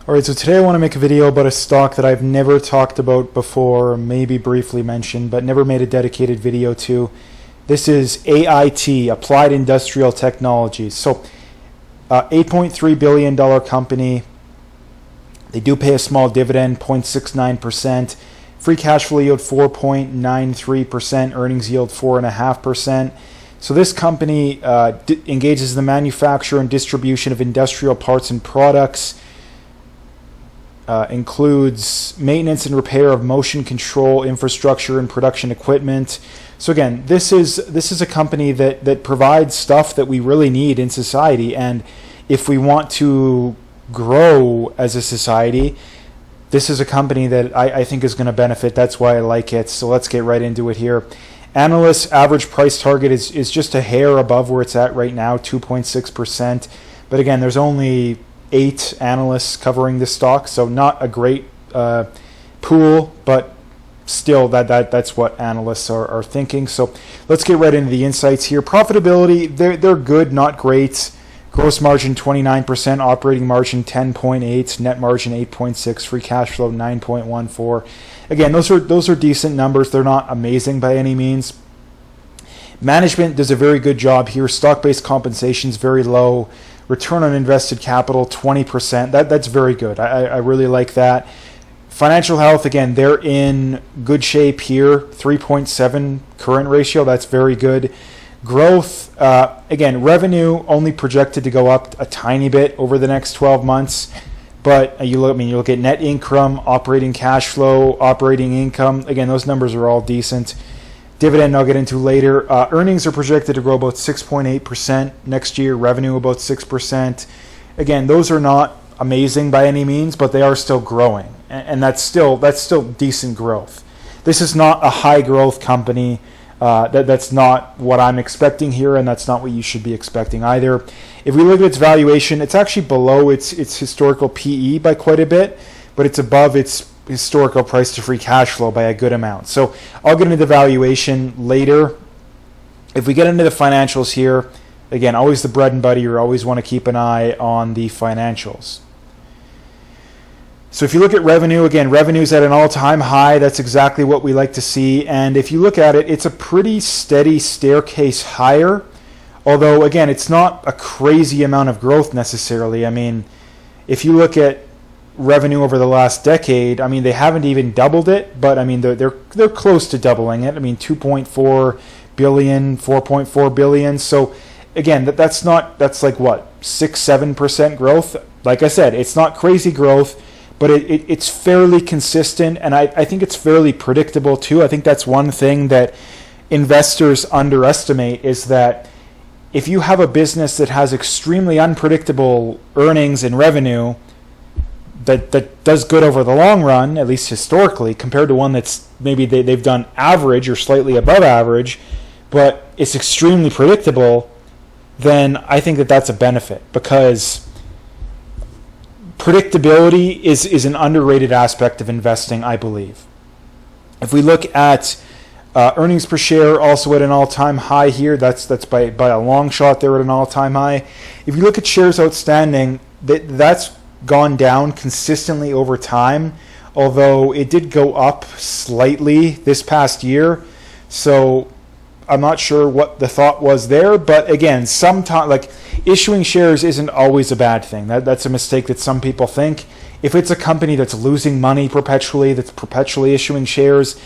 Alright, so today I want to make a video about a stock that I've never talked about before, maybe briefly mentioned, but never made a dedicated video to. This is AIT, Applied Industrial Technologies. So, $8.3 billion company. They do pay a small dividend, 0.69%. Free cash flow yield 4.93%, earnings yield 4.5%. So this company engages in the manufacture and distribution of industrial parts and products. Includes maintenance and repair of motion control infrastructure and production equipment. So again, this is a company that provides stuff that we really need in society, and if we want to grow as a society, this is a company that I think is going to benefit. That's why I like it. So let's get right into it here. Analysts' average price target is just a hair above where it's at right now, 2.6%. But again, there's only 8 analysts covering this stock, so not a great pool, but still that's what analysts are thinking. So let's get right into the insights here. Profitability, they're good, not great. Gross margin 29%, operating margin 10.8, net margin 8.6, free cash flow 9.14. Again, those are decent numbers. They're not amazing by any means. Management does a very good job here. Stock-based compensation is very low. Return on invested capital 20%. That's very good. I really like that. Financial health, again, they're in good shape here. 3.7 current ratio. That's very good. Growth, again, revenue only projected to go up a tiny bit over the next 12 months. But you look at net income, operating cash flow, operating income. Again, those numbers are all decent. Dividend I'll get into later. Earnings are projected to grow about 6.8% next year. Revenue about 6%. Again, those are not amazing by any means, but they are still growing, and that's still decent growth. This is not a high growth company. That's not what I'm expecting here, and that's not what you should be expecting either. If we look at its valuation, it's actually below its historical PE by quite a bit, but it's above its historical price to free cash flow by a good amount. So I'll get into the valuation later. If we get into the financials here, again, always the bread and butter. You always want to keep an eye on the financials. So if you look at revenue, again, revenue's at an all-time high. That's exactly what we like to see. And if you look at it, it's a pretty steady staircase higher. Although, again, it's not a crazy amount of growth necessarily. I mean, if you look at revenue over the last decade, I mean, they haven't even doubled it, but I mean, they're close to doubling it. I mean, 2.4 billion, 4.4 billion. So again, that's like what, 6-7% growth. Like I said, it's not crazy growth, but it's fairly consistent, and I think it's fairly predictable too. I think that's one thing that investors underestimate, is that if you have a business that has extremely unpredictable earnings and revenue that does good over the long run, at least historically, compared to one that's maybe they've done average or slightly above average, but it's extremely predictable, then I think that's a benefit, because predictability is an underrated aspect of investing, I believe. If we look at earnings per share, also at an all-time high here. That's by a long shot. They're at an all-time high. If you look at shares outstanding, that's gone down consistently over time, although it did go up slightly this past year. So I'm not sure what the thought was there, but again, sometimes, like, issuing shares isn't always a bad thing. That's a mistake that some people think. If it's a company that's losing money perpetually, that's perpetually issuing shares,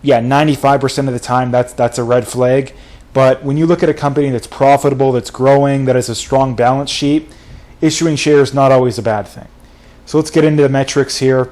yeah, 95% of the time that's a red flag. But when you look at a company that's profitable, that's growing, that has a strong balance sheet, issuing shares not always a bad thing. So let's get into the metrics here.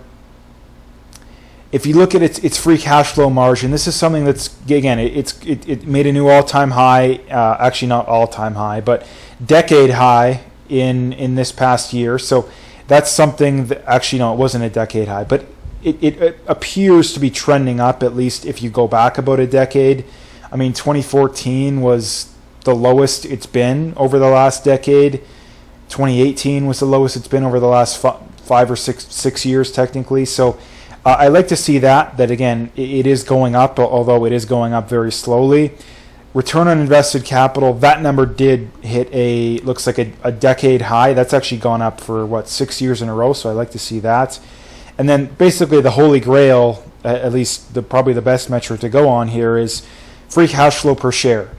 If you look at its free cash flow margin, this is something that's, again, it made a new all-time high, actually not all-time high, but decade high in this past year. So that's something that, actually no, it wasn't a decade high, but it appears to be trending up, at least if you go back about a decade. I mean, 2014 was the lowest it's been over the last decade. 2018 was the lowest it's been over the last 5 or 6 years, technically. So I like to see that again, it is going up, although it is going up very slowly. Return on invested capital, that number did hit looks like a decade high. That's actually gone up for 6 years in a row, so I like to see that. And then basically the holy grail, at least probably the best metric to go on here, is free cash flow per share.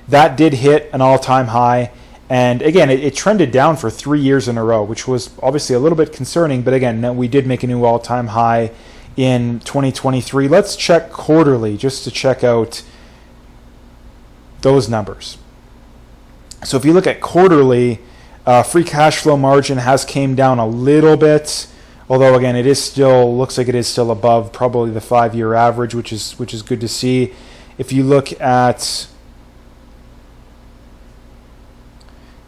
That did hit an all-time high, and again, it trended down for 3 years in a row, which was obviously a little bit concerning, but again, we did make a new all-time high in 2023. Let's check quarterly just to check out those numbers. So if you look at quarterly, free cash flow margin has came down a little bit, although again, looks like it is still above probably the 5-year average, which is good to see. If you look at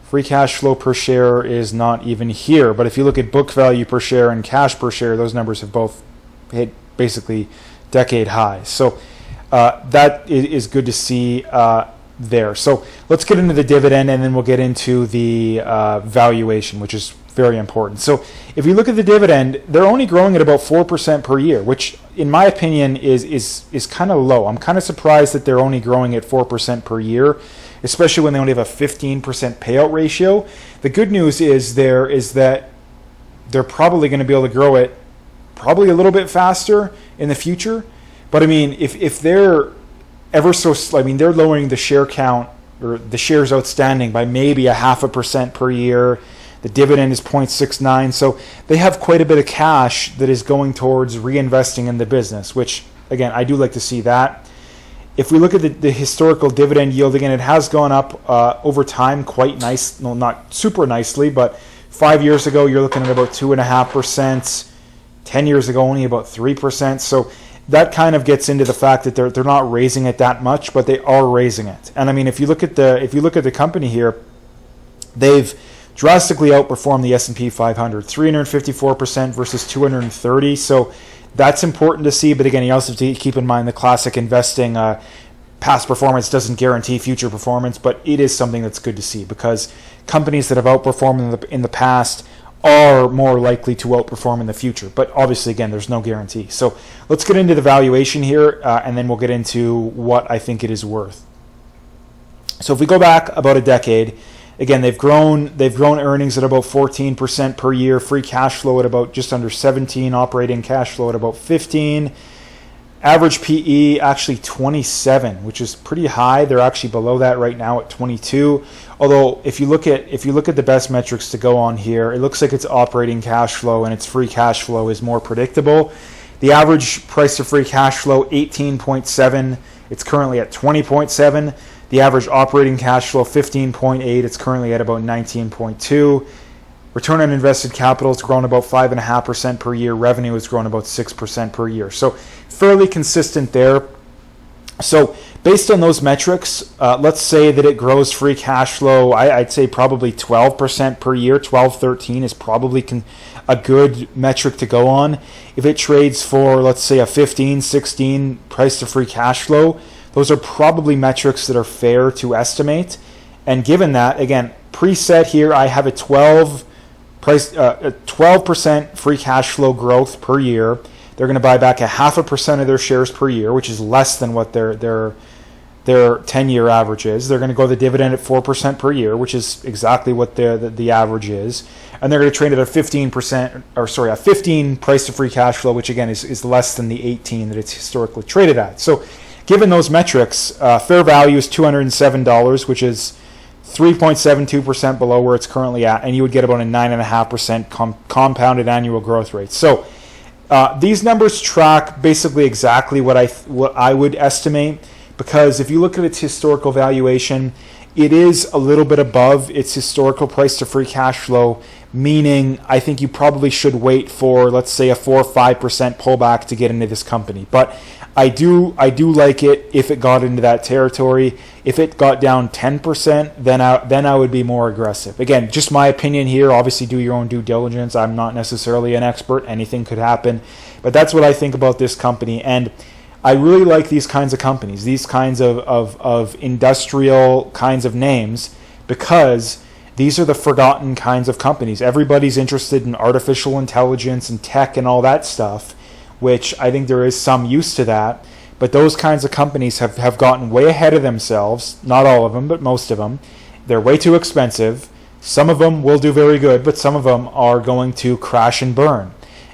free cash flow per share, is not even here, but if you look at book value per share and cash per share, those numbers have both hit basically decade highs. So that is good to see there. So let's get into the dividend, and then we'll get into the valuation, which is very important. So if you look at the dividend, they're only growing at about 4% per year, which in my opinion is kind of low. I'm kind of surprised that they're only growing at 4% per year, especially when they only have a 15% payout ratio. The good news is that they're probably going to be able to grow it probably a little bit faster in the future. But I mean, if they're they're lowering the share count or the shares outstanding by maybe 0.5% per year. The dividend is 0.69, so they have quite a bit of cash that is going towards reinvesting in the business, which, again, I do like to see that. If we look at the historical dividend yield, again, it has gone up over time quite nice, no, not super nicely, but 5 years ago, you're looking at about 2.5%. 10 years ago, only about 3%. So that kind of gets into the fact that they're not raising it that much, but they are raising it. And I mean, if you look at the company here, they've drastically outperformed the S&P 500, 354% versus 230. So that's important to see. But again, you also have to keep in mind the classic investing, past performance doesn't guarantee future performance, but it is something that's good to see because companies that have outperformed in the past are more likely to outperform in the future. But obviously, again, there's no guarantee. So let's get into the valuation here, and then we'll get into what I think it is worth. So if we go back about a decade, again, they've grown earnings at about 14% per year, free cash flow at about just under 17, operating cash flow at about 15. Average PE actually 27, which is pretty high. They're actually below that right now at 22. Although if you look at the best metrics to go on here, it looks like its operating cash flow and its free cash flow is more predictable. The average price to free cash flow 18.7. It's currently at 20.7. The average operating cash flow 15.8. It's currently at about 19.2. Return on invested capital has grown about 5.5% per year. Revenue has grown about 6% per year. So fairly consistent there. So based on those metrics, let's say that it grows free cash flow, I'd say probably 12% per year. 12, 13 is probably a good metric to go on. If it trades for, let's say, a 15, 16 price to free cash flow, those are probably metrics that are fair to estimate. And given that, again, preset here, I have a 12% free cash flow growth per year. They're going to buy back 0.5% of their shares per year, which is less than what their 10-year average is. They're going to go the dividend at 4% per year, which is exactly what the average is. And they're going to trade at a 15 price to free cash flow, which again is less than the 18 that it's historically traded at. So given those metrics, fair value is $207, which is 3.72% below where it's currently at, and you would get about a 9.5% compounded annual growth rate. So these numbers track basically exactly what I would estimate, because if you look at its historical valuation, it is a little bit above its historical price to free cash flow, meaning I think you probably should wait for, let's say, a 4 or 5% pullback to get into this company. But I do like it if it got into that territory. If it got down 10%, then I would be more aggressive. Again, just my opinion here. Obviously, do your own due diligence. I'm not necessarily an expert. Anything could happen. But that's what I think about this company. And I really like these kinds of companies, these kinds of industrial kinds of names, because these are the forgotten kinds of companies. Everybody's interested in artificial intelligence and tech and all that stuff, which I think there is some use to that. But those kinds of companies have gotten way ahead of themselves. Not all of them, but most of them. They're way too expensive. Some of them will do very good, but some of them are going to crash and burn.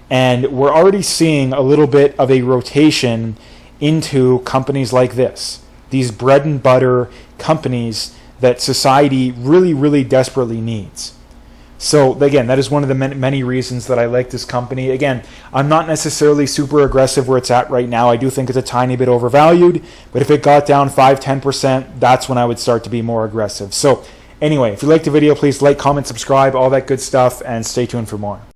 And we're already seeing a little bit of a rotation into companies like this. These bread and butter companies that society really, really desperately needs. So again, that is one of the many reasons that I like this company. Again, I'm not necessarily super aggressive where it's at right now. I do think it's a tiny bit overvalued, but if it got down 5-10%, that's when I would start to be more aggressive. So anyway, if you liked the video, please like, comment, subscribe, all that good stuff, and stay tuned for more.